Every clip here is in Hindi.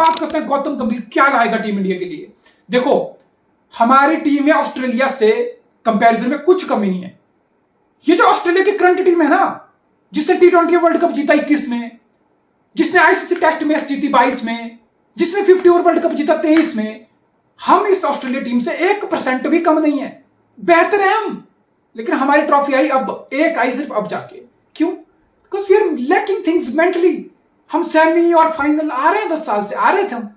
बात करते हैं गौतम गंभीर क्या लाएगा टीम इंडिया के लिए। देखो, हमारी टीम में ऑस्ट्रेलिया से कंपैरिजन में कुछ कमी नहीं है। ये जो ऑस्ट्रेलिया की करंट टीम है ना, जिसने T20 वर्ल्ड कप जीता 21 में, जिसने आईसीसी टेस्ट मैच जीती 22 में, जिसने 50 ओवर वर्ल्ड कप जीता 23 में, हम इस ऑस्ट्रेलिया टीम से 1% भी कम नहीं है। बेहतर है हम, लेकिन हमारी ट्रॉफी आई अब, एक आई सिर्फ अब जाके। क्यों? Because we are lacking things mentally. हम सेमी और फाइनल आ रहे हैं, 10 साल से आ रहे थे हम,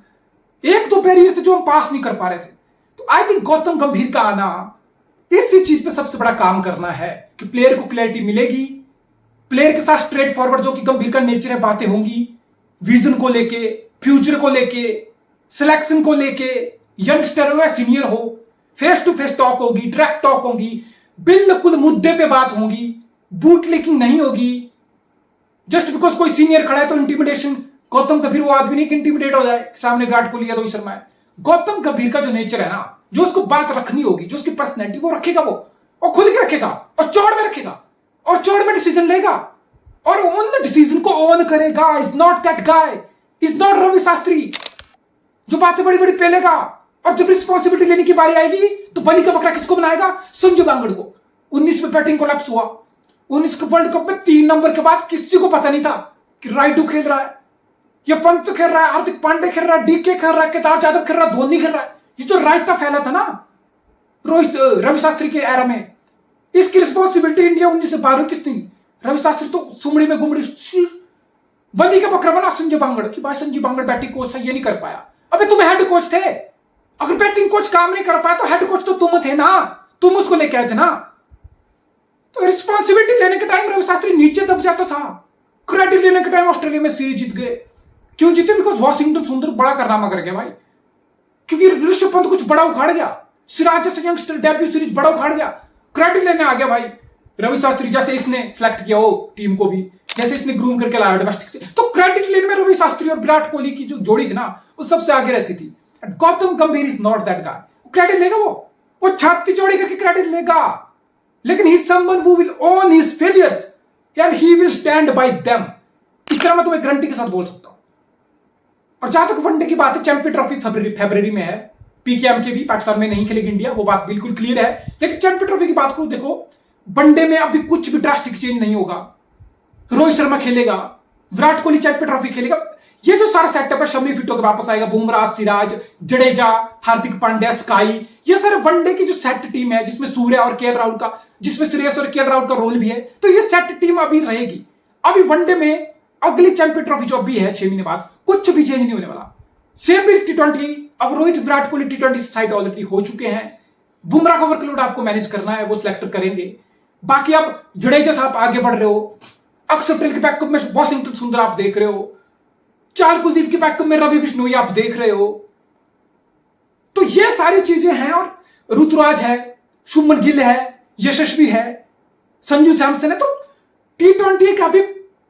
एक दो बैरियर थे जो हम पास नहीं कर पा रहे थे। तो आई थिंक गौतम गंभीर का आना इसी चीज पे सबसे बड़ा काम करना है कि प्लेयर को क्लैरिटी मिलेगी, प्लेयर के साथ स्ट्रेट फॉरवर्ड जो कि गंभीर का नेचर है बातें होंगी, विजन को लेके, फ्यूचर को लेके, सिलेक्शन को लेके, यंगस्टर हो या सीनियर हो, फेस टू फेस टॉक होगी, डायरेक्ट टॉक होगी, बिल्कुल मुद्दे पे बात होगी, बूट लीकिंग नहीं होगी। जस्ट बिकॉज कोई सीनियर खड़ा है तो इंटिमिडेशन। गौतम गंभीर वो आदमी नहीं कि इंटिमिडेट हो जाए सामने विराट कोहली या रोहित शर्मा है। गौतम गंभीर का जो नेचर है ना, जो उसको बात रखनी होगी, जो उसकी पर्सनैलिटी, वो रखेगा, वो और खुल के रखेगा और चौड़ में रखेगा और चौड़ में डिसीजन लेगा और उन डिसीजन को ओन करेगा। Is not that guy, is not Ravi Shastri जो बातें बड़ी बड़ी पेलेगा और जब रिस्पॉन्सिबिलिटी लेने की बारी आएगी तो बलि का बकरा किसको बनाएगा? संजू बांगड़ को। 19 में बैटिंग कोलैप्स हुआ, 19 के वर्ल्ड कप में 3 नंबर के बाद किसी को पता नहीं था कि राइडू खेल रहा है, या पंत खेल रहा है, हार्दिक पांडे खेल रहा है, डीके खेल रहा है, केदार यादव खेल रहा है, धोनी खेल रहा है। ये जो रायता फैला था ना रोहित रवि शास्त्री के एरा में, इसकी रिस्पॉन्सिबिलिटी इंडिया 19 से 12 किसने ली? रवि शास्त्री तो सुमड़ी में गुमड़ी बली का बकरा बना संजय बांगड़ कि भाई संजय बांगड़ बैटिंग कोच था, ये नहीं कर पाया। अबे तुम हेड कोच थे, अगर बैटिंग कोच काम नहीं कर पाया तो हेड कोच तो तुम थे ना, तुम उसको लेके आए थे ना। तो रिस्पॉन्सिबिलिटी लेने के टाइम रवि शास्त्री नीचे दब जाता था, क्रेडिट लेने के टाइम ऑस्ट्रेलिया में सीरीज जीत गए। क्यों जीते? बिकॉज वॉशिंगटन सुंदर बड़ा कारनामा कर गया भाई, क्योंकि ऋषभ पंत कुछ बड़ा उखाड़ गया, सिराज जैसे यंगस्टर डेब्यू सीरीज बड़ा उखाड़ गया, क्रेडिट लेने आ गया भाई रवि शास्त्री। जैसे इसने सिलेक्ट किया हो टीम को भी, जैसे इसने ग्रूम करके लाया डोमेस्टिक से, तो क्रेडिट लेने में रवि शास्त्री और विराट कोहली की जो जोड़ी थी ना, वो सबसे आगे रहती थी। गौतम गंभीर is not that guy. Credit लेगा वो छाती चौड़ी करके क्रेडिट लेगा, लेकिन ही someone who will own his failures and he will stand by them. इतना मैं तुम्हें गारंटी के साथ बोल सकता हूं। और जहां तक वनडे की बात है, चैंपियन ट्रॉफी फरवरी में है, पीकेएम के भी पाकिस्तान में नहीं खेलेगी इंडिया, वो बात बिल्कुल क्लियर है। लेकिन चैंपियन ट्रॉफी की बात करूं, देखो वनडे में अभी कुछ भी ड्रास्टिक चेंज नहीं होगा। रोहित शर्मा खेलेगा, विराट कोहली चैंपियन ट्रॉफी खेलेगा, ये जो सारा सेटअप है, शमी फिट होकर वापस आएगा, बुमराह, सिराज, जडेजा, हार्दिक पांड्या, स्काई, ये सारे वनडे की जो सेट टीम है, जिसमें सूर्य और केएल राहुल का, जिसमें श्रेयस और केएल राहुल का रोल भी है, तो ये सेट टीम अभी रहेगी। अभी वनडे में अगली चैंपियन ट्रॉफी जो अभी है 6 महीने बाद, कुछ भी चेंज नहीं होने वाला। सेम भी T20, अब Rohit Virat Kohli T20 side already हो चुके हैं। बुमराह का वर्कलोड आपको मैनेज करना है, वो सिलेक्ट करेंगे। बाकी आप जडेजा साहब आगे बढ़ रहे हो, अक्षर पटेल के बैकअप में वॉशिंगटन सुंदर आप देख रहे हो, चाल कुलदीप के बैकअप में रवि बिश्नोई आप देख रहे हो। तो ये सारी चीजें हैं, और ऋतुराज है, शुभमन गिल है, यशस्वी है, संजू सैमसन है। तो T20 का भी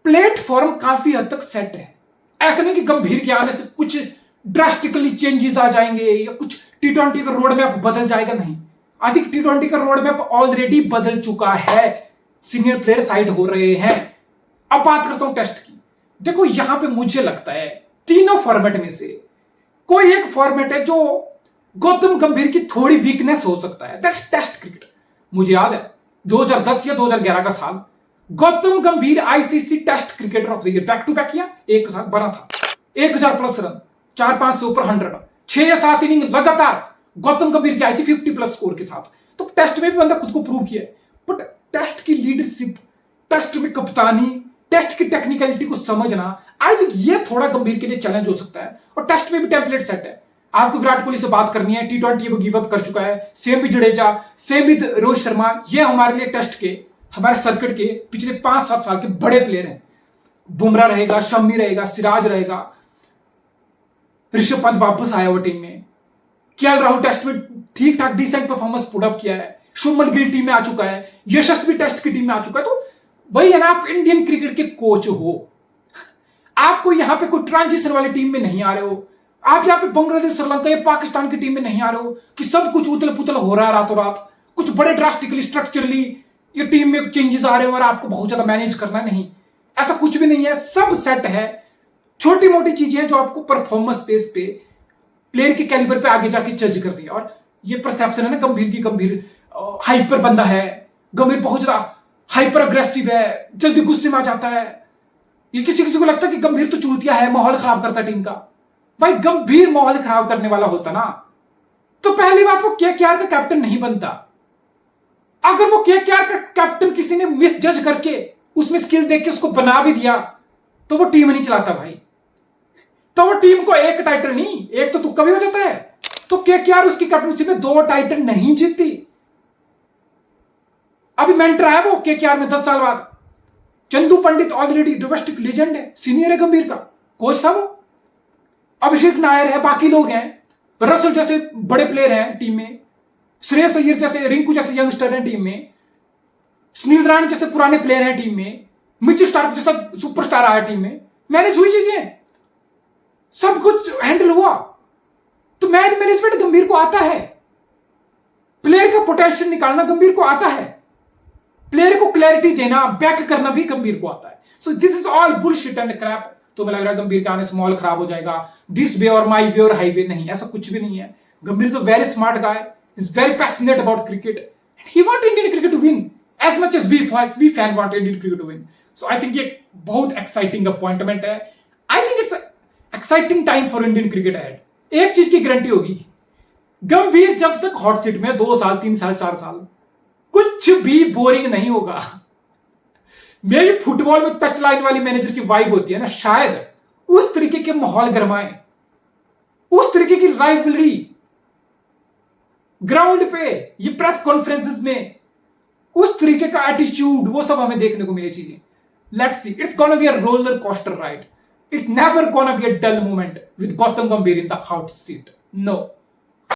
प्लेटफॉर्म काफी हद तक सेट है। ऐसा नहीं कि गंभीर के आने से कुछ ड्रास्टिकली चेंजेस आ जाएंगे या कुछ T20 का रोड मैप बदल जाएगा, नहीं। आई थिंक T20 का रोड मैप ऑलरेडी बदल चुका है, सीनियर प्लेयर साइड हो रहे हैं। अब बात करता हूं टेस्ट की। देखो यहां पे मुझे लगता है तीनों फॉर्मेट में से कोई एक फॉर्मेट है जो गौतम गंभीर की थोड़ी वीकनेस हो सकता है, दैट्स टेस्ट क्रिकेट। मुझे याद है 2010 या 2011 का साल, Gautam Gambhir ICC test cricketer of the year back to back किया, एक साथ बना था, 1000 प्लस रन, 4-5 से ऊपर 100, 6 या 7 इनिंग लगातार गौतम गंभीर की आई थी 50 प्लस स्कोर के साथ। तो टेस्ट में भी बंदा खुद को प्रूव किया है। बट टेस्ट की लीडरशिप, टेस्ट में कप्तानी, टेस्ट की टेक्निकलिटी को समझना, आई थिंक ये थोड़ा गंभीर के लिए चैलेंज हो सकता है। और टेस्ट में भी टेम्पलेट सेट है, आपको विराट कोहली से बात करनी है, T20 वो गिव अप कर चुका है, सेम भी जडेजा, सेम भी रोहित शर्मा। ये हमारे लिए टेस्ट के, हमारे सर्किट के पिछले 5-7 साल के बड़े प्लेयर हैं। बुमराह रहेगा, शमी रहेगा, सिराज रहेगा, ऋषभ पंत वापस आया वो टीम में, केएल राहुल टेस्ट में ठीक ठाक डिसेंट परफॉर्मेंस पुट अप किया है, शुभमन गिल टीम में आ चुका है, यशस्वी टेस्ट की टीम में आ चुका है। तो वही है ना, आप इंडियन क्रिकेट के कोच हो, आपको यहां पे कोई ट्रांजिशन वाली टीम में नहीं आ रहे हो, आप यहां पे बांग्लादेश, श्रीलंका या पाकिस्तान की टीम में नहीं आ रहे हो कि सब कुछ उथल पुथल हो रहा है रातों रात, कुछ बड़े ड्रास्टिकली स्ट्रक्चरली ये टीम में चेंजेस आ रहे हो और आपको बहुत ज्यादा मैनेज करना। नहीं, ऐसा कुछ भी नहीं है, सब सेट है। छोटी मोटी चीजें हैं जो आपको परफॉर्मेंस बेस पे प्लेयर के कैलिबर पे आगे जाके जज कर रही है। और ये परसेप्शन है ना गंभीर की, गंभीर हाइपर बंदा है, गंभीर बहुत ज्यादा हाइपर अग्रेसिव है, जल्दी गुस्से में आ जाता है। ये किसी किसी को लगता है कि गंभीर तो चूतिया है, माहौल खराब करता है टीम का। भाई गंभीर माहौल खराब करने वाला होता ना तो पहली बात वो केकेआर का कैप्टन नहीं बनता। अगर वो केकेआर का कैप्टन किसी ने मिस जज करके उसमें स्किल देख के उसको बना भी दिया तो वो टीम नहीं चलाता भाई। तो वो टीम को एक टाइटल नहीं, एक तो तुक्का भी हो जाता है। तो केकेआर उसकी कैप्टनसी में 2 टाइटल नहीं जीती। अभी मेंटर आया वो केकेआर में 10 साल बाद। चंदू पंडित ऑलरेडी डोमेस्टिक लीजेंड है, सीनियर है गंभीर का, कोच था वो। अभिषेक नायर है, बाकी लोग हैं, रसल जैसे बड़े प्लेयर हैं टीम में, श्रेयस अय्यर जैसे, रिंकू जैसे यंगस्टर हैं टीम में, सुनील राणा जैसे पुराने प्लेयर हैं टीम में, मिचेल स्टार्क जैसा सुपरस्टार आया टीम में। मैनेज हुई चीजें, सब कुछ हैंडल हुआ। तो मैन मैनेजमेंट गंभीर को आता है, प्लेयर का पोटेंशियल निकालना गंभीर को आता है, प्लेयर को क्लैरिटी देना, बैक करना भी गंभीर को आता है। So this is all bullshit and crap. तो मुझे लग रहा है गंभीर के आने से माहौल खराब हो जाएगा, दिस वे और माई वे और हाईवे, नहीं, ऐसा कुछ भी नहीं है। Gambhir is a very smart guy, is very passionate about cricket and he want Indian cricket to win as much as we fan want Indian cricket to win. So I think ये बहुत एक्साइटिंग अपॉइंटमेंट है। I think it's exciting time for Indian cricket ahead. एक चीज की गारंटी होगी, गंभीर जब तक हॉट सीट में 2 साल 3 साल 4 साल कुछ भी बोरिंग नहीं होगा। मेरी फुटबॉल में टच लाइन वाली मैनेजर की वाइब होती है ना, शायद उस तरीके के माहौल गरमाए, उस तरीके की राइवलरी ग्राउंड पे, ये प्रेस कॉन्फ्रेंसेस में उस तरीके का एटीट्यूड, वो सब हमें देखने को मिले चीजें। Let's see, it's gonna be a roller coaster ride. It's never gonna be a dull moment with Gautam Gambhir in the hot seat. No.